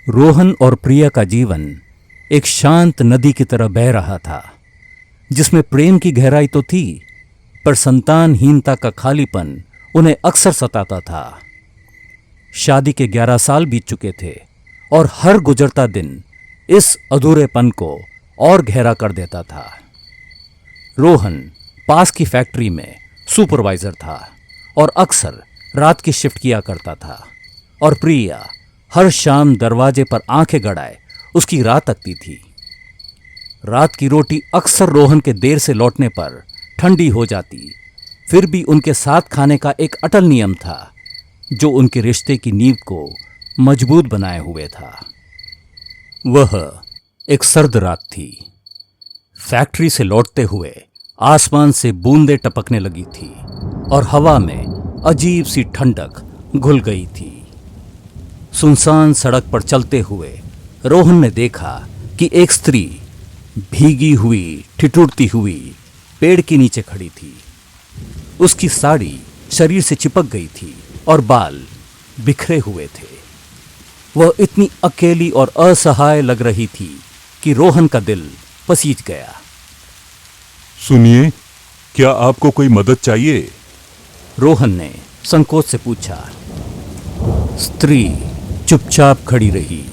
रोहन और प्रिया का जीवन एक शांत नदी की तरह बह रहा था, जिसमें प्रेम की गहराई तो थी, पर संतानहीनता का खालीपन उन्हें अक्सर सताता था। शादी के 11 साल बीत चुके थे और हर गुजरता दिन इस अधूरेपन को और गहरा कर देता था। रोहन पास की फैक्ट्री में सुपरवाइजर था और अक्सर रात की शिफ्ट किया करता था, और प्रिया हर शाम दरवाजे पर आंखें गड़ाए उसकी राह तकती थी। रात की रोटी अक्सर रोहन के देर से लौटने पर ठंडी हो जाती, फिर भी उनके साथ खाने का एक अटल नियम था जो उनके रिश्ते की नींव को मजबूत बनाए हुए था। वह एक सर्द रात थी। फैक्ट्री से लौटते हुए आसमान से बूंदें टपकने लगी थी और हवा में अजीब सी ठंडक घुल गई थी। सुनसान सड़क पर चलते हुए रोहन ने देखा कि एक स्त्री भीगी हुई, ठिठुरती हुई पेड़ के नीचे खड़ी थी। उसकी साड़ी शरीर से चिपक गई थी और बाल बिखरे हुए थे। वह इतनी अकेली और असहाय लग रही थी कि रोहन का दिल पसीज गया। सुनिए, क्या आपको कोई मदद चाहिए? रोहन ने संकोच से पूछा। स्त्री चुपचाप खड़ी रही।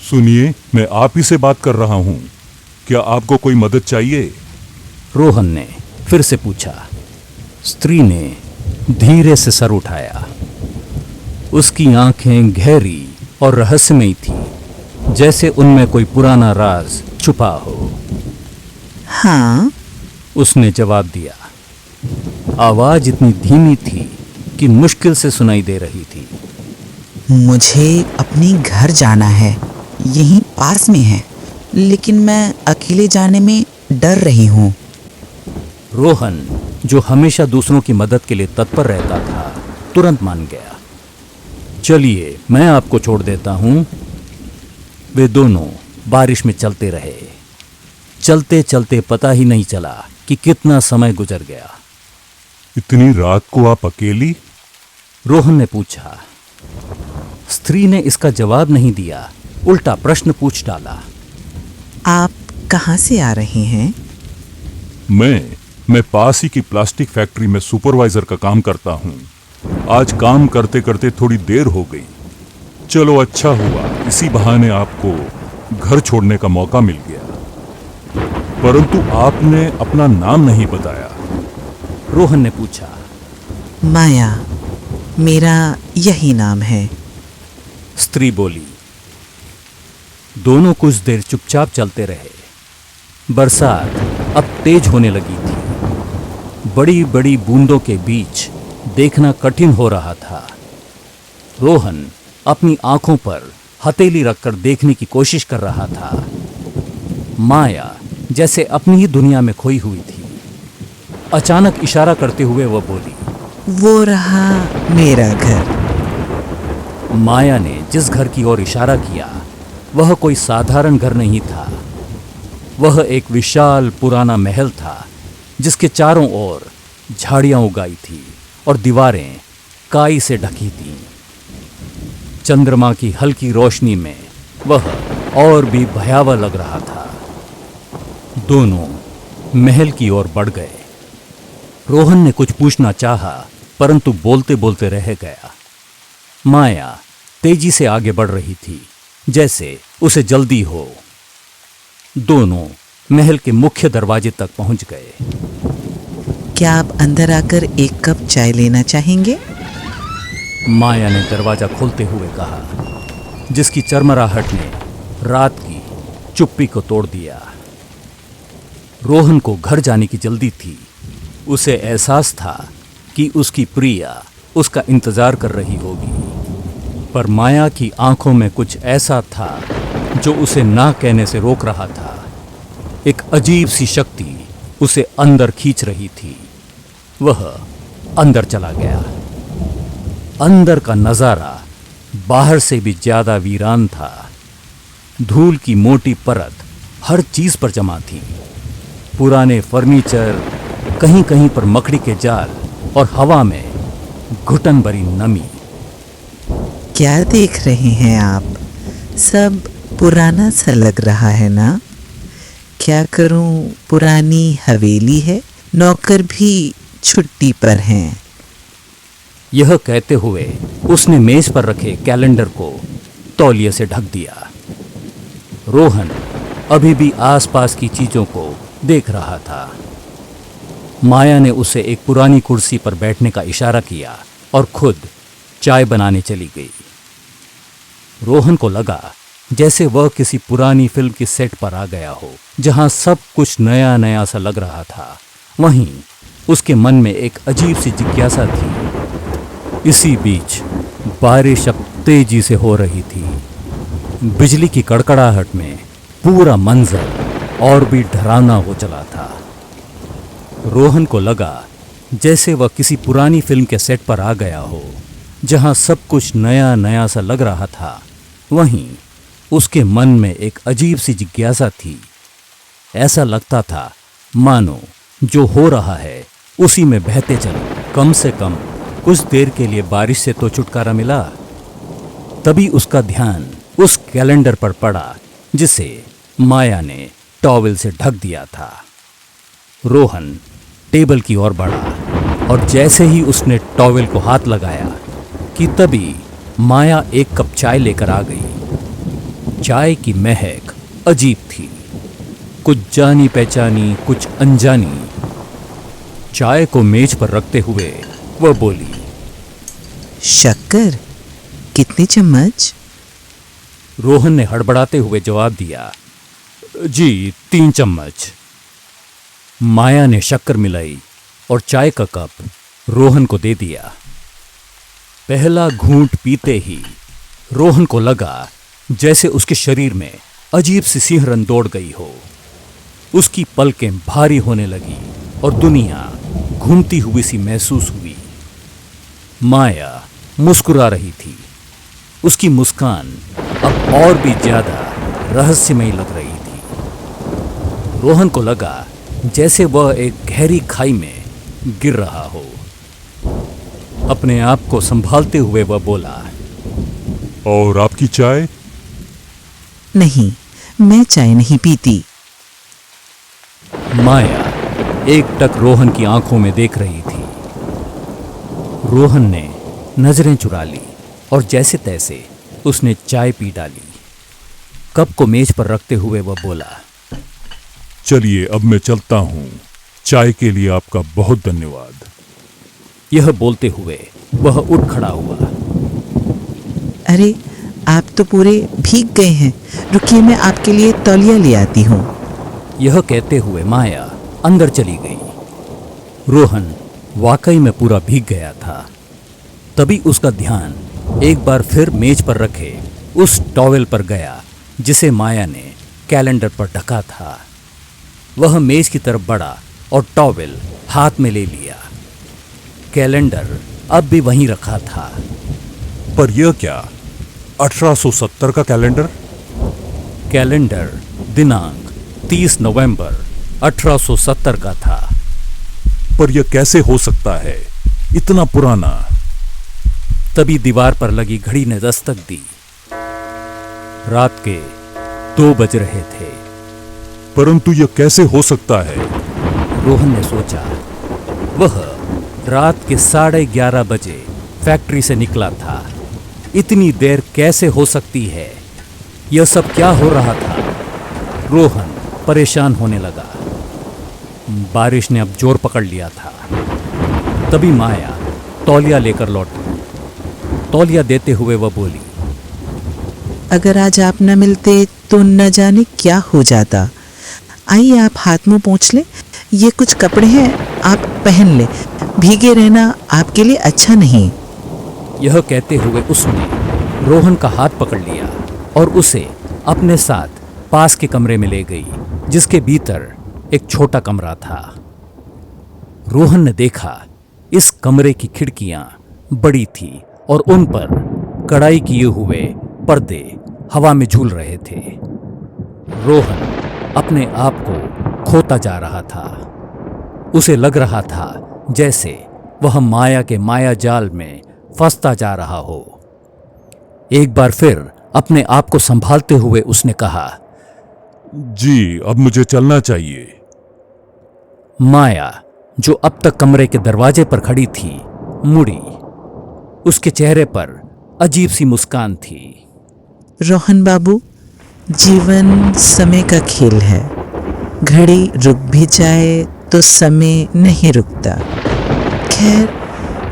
सुनिए, मैं आप ही से बात कर रहा हूं। क्या आपको कोई मदद चाहिए? रोहन ने फिर से पूछा। स्त्री ने धीरे से सर उठाया। उसकी आंखें गहरी और रहस्यमयी थी, जैसे उनमें कोई पुराना राज छुपा हो। हाँ, उसने जवाब दिया। आवाज इतनी धीमी थी कि मुश्किल से सुनाई दे रही थी। मुझे अपने घर जाना है, यहीं पास में है, लेकिन मैं अकेले जाने में डर रही हूँ। रोहन, जो हमेशा दूसरों की मदद के लिए तत्पर रहता था, तुरंत मान गया। चलिए, मैं आपको छोड़ देता हूं। वे दोनों बारिश में चलते रहे। चलते चलते पता ही नहीं चला कि कितना समय गुजर गया। इतनी रात को आप अकेली? रोहन ने पूछा। स्त्री ने इसका जवाब नहीं दिया, उल्टा प्रश्न पूछ डाला। आप कहाँ से आ रहे हैं? मैं पास ही की प्लास्टिक फैक्ट्री में सुपरवाइजर का काम करता हूं। आज काम करते करते थोड़ी देर हो गई। चलो, अच्छा हुआ, इसी बहाने आपको घर छोड़ने का मौका मिल गया। परंतु आपने अपना नाम नहीं बताया। रोहन ने पूछा। माया, मेरा यही नाम है। स्त्री बोली। दोनों कुछ देर चुपचाप चलते रहे। बरसात अब तेज होने लगी थी। बड़ी बड़ी बूंदों के बीच देखना कठिन हो रहा था। रोहन अपनी आंखों पर हथेली रखकर देखने की कोशिश कर रहा था। माया जैसे अपनी ही दुनिया में खोई हुई थी। अचानक इशारा करते हुए वह बोली, वो रहा मेरा घर। माया ने जिस घर की ओर इशारा किया वह कोई साधारण घर नहीं था। वह एक विशाल पुराना महल था, जिसके चारों ओर झाड़ियां उगाई थी और दीवारें काई से ढकी थीं। चंद्रमा की हल्की रोशनी में वह और भी भयावह लग रहा था। दोनों महल की ओर बढ़ गए। रोहन ने कुछ पूछना चाहा, परंतु बोलते बोलते रह गया। माया तेजी से आगे बढ़ रही थी, जैसे उसे जल्दी हो। दोनों महल के मुख्य दरवाजे तक पहुंच गए। क्या आप अंदर आकर एक कप चाय लेना चाहेंगे? माया ने दरवाजा खोलते हुए कहा, जिसकी चरमराहट ने रात की चुप्पी को तोड़ दिया। रोहन को घर जाने की जल्दी थी। उसे एहसास था कि उसकी प्रिया उसका इंतजार कर रही होगी, पर माया की आंखों में कुछ ऐसा था जो उसे ना कहने से रोक रहा था। एक अजीब सी शक्ति उसे अंदर खींच रही थी। वह अंदर चला गया। अंदर का नजारा बाहर से भी ज्यादा वीरान था। धूल की मोटी परत हर चीज पर जमा थी। पुराने फर्नीचर, कहीं कहीं पर मकड़ी के जाल और हवा में घुटन भरी नमी। क्या देख रहे हैं आप? सब पुराना सा लग रहा है ना? क्या करूं, पुरानी हवेली है, नौकर भी छुट्टी पर हैं। यह कहते हुए उसने मेज पर रखे कैलेंडर को तौलिए से ढक दिया। रोहन अभी भी आसपास की चीजों को देख रहा था। माया ने उसे एक पुरानी कुर्सी पर बैठने का इशारा किया और खुद चाय बनाने चली गई। रोहन को लगा जैसे वह किसी पुरानी फिल्म की सेट पर आ गया हो, जहां सब कुछ नया नया सा लग रहा था। वहीं उसके मन में एक अजीब सी जिज्ञासा थी। इसी बीच बारिश अब तेजी से हो रही थी। बिजली की कड़कड़ाहट में पूरा मंजर और भी डरावना हो चला था। रोहन को लगा जैसे वह किसी पुरानी फिल्म के सेट पर आ गया हो, जहां सब कुछ नया नया सा लग रहा था। वहीं उसके मन में एक अजीब सी जिज्ञासा थी। ऐसा लगता था मानो जो हो रहा है उसी में बहते चलो, कम से कम कुछ देर के लिए बारिश से तो छुटकारा मिला। तभी उसका ध्यान उस कैलेंडर पर पड़ा जिसे माया ने टॉवेल से ढक दिया था। रोहन टेबल की ओर बढ़ा और जैसे ही उसने टॉवेल को हाथ लगाया कि तभी माया एक कप चाय लेकर आ गई। चाय की महक अजीब थी, कुछ जानी पहचानी, कुछ अनजानी। चाय को मेज पर रखते हुए वह बोली, शक्कर कितने चम्मच? रोहन ने हड़बड़ाते हुए जवाब दिया, जी 3 चम्मच। माया ने शक्कर मिलाई और चाय का कप रोहन को दे दिया। पहला घूंट पीते ही रोहन को लगा जैसे उसके शरीर में अजीब सी सिहरन दौड़ गई हो। उसकी पलकें भारी होने लगी और दुनिया घूमती हुई सी महसूस हुई। माया मुस्कुरा रही थी। उसकी मुस्कान अब और भी ज्यादा रहस्यमयी लग रही थी। रोहन को लगा जैसे वह एक गहरी खाई में गिर रहा हो। अपने आप को संभालते हुए वह बोला, और आपकी चाय? नहीं, मैं चाय नहीं पीती। माया एकटक रोहन की आंखों में देख रही थी। रोहन ने नजरें चुरा ली और जैसे तैसे उसने चाय पी डाली। कप को मेज पर रखते हुए वह बोला, चलिए अब मैं चलता हूं। चाय के लिए आपका बहुत धन्यवाद। यह बोलते हुए वह उठ खड़ा हुआ। अरे, आप तो पूरे भीग गए हैं। रुकिए, मैं आपके लिए तौलिया ले आती हूँ। यह कहते हुए माया अंदर चली गई। रोहन वाकई में पूरा भीग गया था। तभी उसका ध्यान एक बार फिर मेज पर रखे उस टॉवेल पर गया जिसे माया ने कैलेंडर पर ढका था। वह मेज की तरफ बढ़ा और टॉवेल हाथ में ले लिया। कैलेंडर अब भी वहीं रखा था। पर यह क्या, 1870 का कैलेंडर? कैलेंडर दिनांक 30 नवंबर 1870 का था। पर यह कैसे हो सकता है, इतना पुराना? तभी दीवार पर लगी घड़ी ने दस्तक दी। रात के 2 बज रहे थे। परंतु यह कैसे हो सकता है? रोहन ने सोचा। वह रात के 11:30 बजे फैक्ट्री से निकला था। इतनी देर कैसे हो सकती है? यह सब क्या हो रहा था? रोहन परेशान होने लगा। बारिश ने अब जोर पकड़ लिया था। तभी माया तौलिया लेकर लौटी। तौलिया देते हुए वह बोली, अगर आज आप न मिलते तो न जाने क्या हो जाता। आइए, आप हाथ मुंह पोंछ लें। ये कुछ कपड़े हैं, आप पहन लें। भीगे रहना आपके लिए अच्छा नहीं। यह कहते हुए उसने रोहन का हाथ पकड़ लिया और उसे अपने साथ पास के कमरे में ले गई, जिसके भीतर एक छोटा कमरा था। रोहन ने देखा इस कमरे की खिड़कियां बड़ी थी और उन पर कढ़ाई किए हुए पर्दे हवा में झूल रहे थे। रोहन अपने आप को खोता जा रहा था। उसे लग रहा था जैसे वह माया के माया जाल में फंसता जा रहा हो। एक बार फिर अपने आप को संभालते हुए उसने कहा, जी अब मुझे चलना चाहिए। माया, जो अब तक कमरे के दरवाजे पर खड़ी थी, मुड़ी। उसके चेहरे पर अजीब सी मुस्कान थी। रोहन बाबू, जीवन समय का खेल है। घड़ी रुक भी जाए तो समय नहीं रुकता। खैर,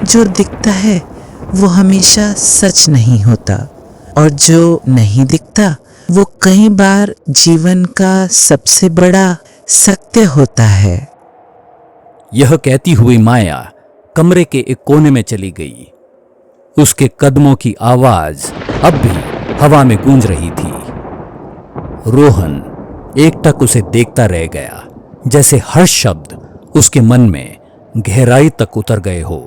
जो दिखता है वो हमेशा सच नहीं होता, और जो नहीं दिखता वो कई बार जीवन का सबसे बड़ा सत्य होता है। यह कहती हुई माया कमरे के एक कोने में चली गई। उसके कदमों की आवाज अब भी हवा में गूंज रही थी। रोहन एकटक उसे देखता रह गया, जैसे हर शब्द उसके मन में गहराई तक उतर गए हो।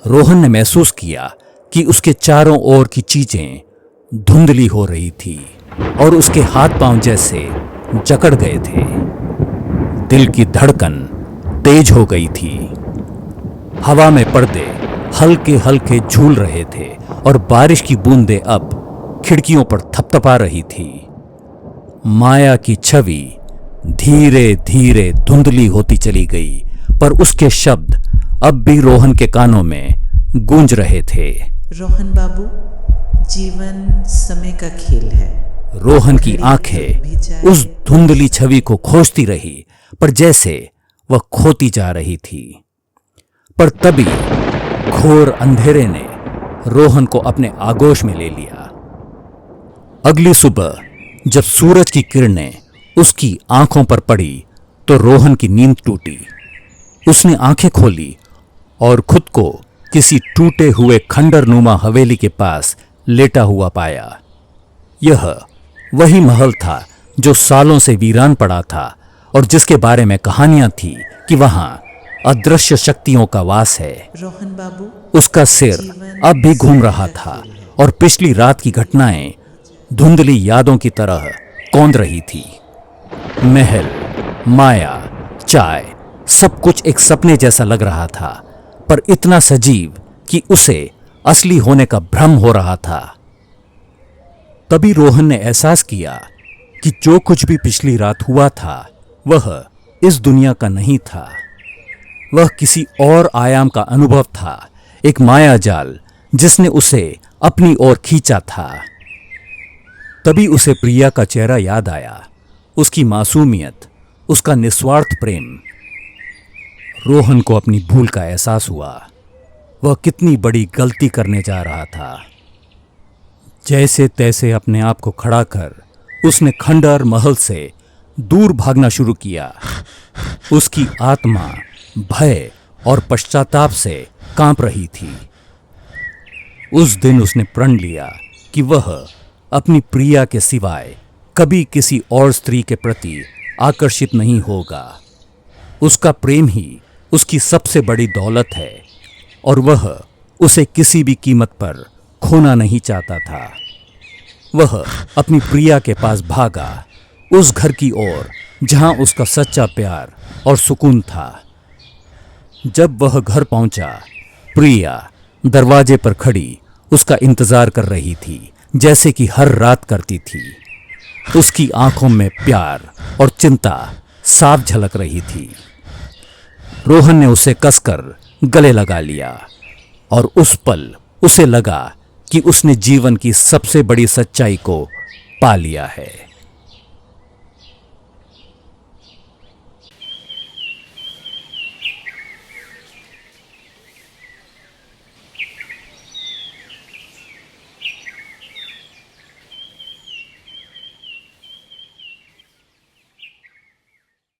रोहन ने महसूस किया कि उसके चारों ओर की चीजें धुंधली हो रही थी और उसके हाथ पांव जैसे जकड़ गए थे। दिल की धड़कन तेज हो गई थी। हवा में पर्दे हल्के हल्के झूल रहे थे और बारिश की बूंदें अब खिड़कियों पर थपथपा रही थी। माया की छवि धीरे धीरे धुंधली होती चली गई, पर उसके शब्द अब भी रोहन के कानों में गूंज रहे थे। रोहन बाबू, जीवन समय का खेल है। रोहन की आंखें उस धुंधली छवि को खोजती रही, पर जैसे वह खोती जा रही थी। पर तभी घोर अंधेरे ने रोहन को अपने आगोश में ले लिया। अगली सुबह जब सूरज की किरणें उसकी आंखों पर पड़ी तो रोहन की नींद टूटी। उसने आंखें खोली और खुद को किसी टूटे हुए खंडरनुमा हवेली के पास लेटा हुआ पाया। यह वही महल था जो सालों से वीरान पड़ा था और जिसके बारे में कहानियां थी कि वहां अदृश्य शक्तियों का वास है। रोहन बाबू, उसका सिर अब भी घूम रहा था और पिछली रात की घटनाएं धुंधली यादों की तरह कौंध रही थी। महल, माया, चाय, सब कुछ एक सपने जैसा लग रहा था, पर इतना सजीव कि उसे असली होने का भ्रम हो रहा था। तभी रोहन ने एहसास किया कि जो कुछ भी पिछली रात हुआ था वह इस दुनिया का नहीं था। वह किसी और आयाम का अनुभव था, एक माया जाल जिसने उसे अपनी ओर खींचा था। तभी उसे प्रिया का चेहरा याद आया, उसकी मासूमियत, उसका निस्वार्थ प्रेम। रोहन को अपनी भूल का एहसास हुआ। वह कितनी बड़ी गलती करने जा रहा था। जैसे तैसे अपने आप को खड़ा कर उसने खंडर महल से दूर भागना शुरू किया। उसकी आत्मा भय और पश्चाताप से कांप रही थी। उस दिन उसने प्रण लिया कि वह अपनी प्रिया के सिवाय कभी किसी और स्त्री के प्रति आकर्षित नहीं होगा। उसका प्रेम ही उसकी सबसे बड़ी दौलत है और वह उसे किसी भी कीमत पर खोना नहीं चाहता था। वह अपनी प्रिया के पास भागा, उस घर की ओर जहां उसका सच्चा प्यार और सुकून था। जब वह घर पहुंचा, प्रिया दरवाजे पर खड़ी उसका इंतजार कर रही थी, जैसे कि हर रात करती थी। उसकी आंखों में प्यार और चिंता साफ झलक रही थी। रोहन ने उसे कसकर गले लगा लिया और उस पल उसे लगा कि उसने जीवन की सबसे बड़ी सच्चाई को पा लिया है।